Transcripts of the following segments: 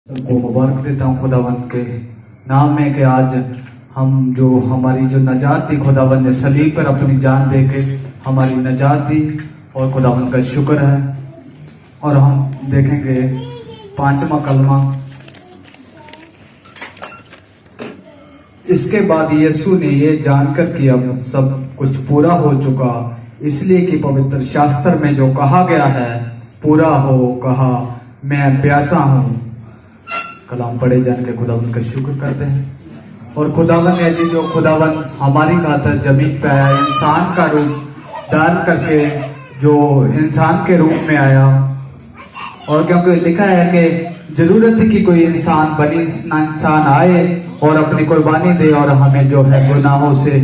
सबको मुबारक देता हूँ खुदावंद के नाम में कि आज हम जो हमारी जो नजात थी खुदावंद ने सलीब पर अपनी जान दे के हमारी नजात दी और खुदावंद का शुक्र है। और हम देखेंगे 5वां कलमा। इसके बाद यीशु ने ये जानकर कि अब सब कुछ पूरा हो चुका, इसलिए कि पवित्र शास्त्र में जो कहा गया है पूरा हो कहा, मैं प्यासा हूँ। कलाम पढ़े जान के खुदावंद का शुक्र करते हैं। और खुदावंद है जी जो खुदावंद हमारी खातर जमीन पे आया, इंसान का रूप धारण करके जो इंसान के रूप में आया। और क्योंकि लिखा है कि जरूरत थी कि कोई इंसान बनी इंसान आए और अपनी कुर्बानी दे और हमें जो है गुनाहों से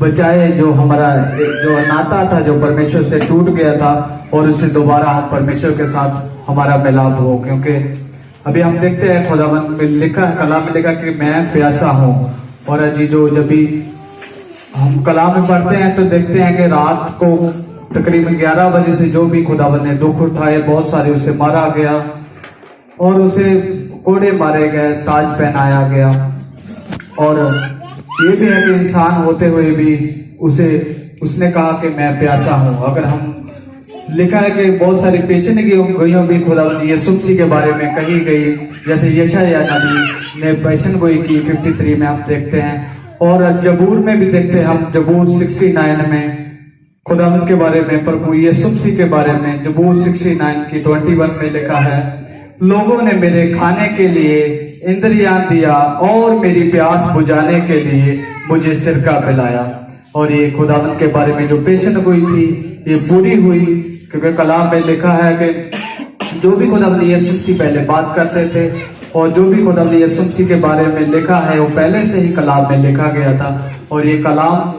बचाए, जो हमारा जो नाता था जो परमेश्वर से टूट गया था और उससे दोबारा हम परमेश्वर के साथ हमारा मिलाप हो। क्योंकि अभी हम देखते हैं खुदावंद में लिखा है, कलाम में लिखा कि मैं प्यासा हूँ। और अजी जो जब भी हम कलाम में पढ़ते हैं तो देखते हैं कि रात को तकरीबन 11 बजे से जो भी खुदावंद ने दुख उठाए, बहुत सारे उसे मारा गया और उसे कोड़े मारे गए, ताज पहनाया गया। और ये भी है कि इंसान होते हुए भी उसने कहा कि मैं प्यासा हूँ। अगर हम लिखा है कि बहुत सारी पेशेंट गोइयों भी खुदावंद यीशु मसीह के बारे में कही गई, जैसे यशायाह नबी ने पेशन गोई की 53 में हम देखते हैं। और जबूर में भी देखते हैं हम, जबूर 69 में खुदावंद के बारे में, प्रभु यीशु मसीह के बारे में जबूर 69 की 21 में लिखा है, लोगों ने मेरे खाने के लिए इंद्रियां दिया और मेरी प्यास बुझाने के लिए मुझे सिरका पिलाया। और ये खुदावंद के बारे में जो पेशन गोई थी ये पूरी हुई, क्योंकि कलाम में लिखा है कि जो भी खुदावंद यीशु मसीह पहले बात करते थे और जो भी खुदावंद यीशु मसीह के बारे में लिखा है वो पहले से ही कलाम में लिखा गया था। और ये कलाम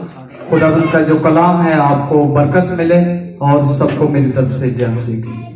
खुदावंद का जो कलाम है आपको बरकत मिले और सबको मेरी तरफ से जय मसीह की।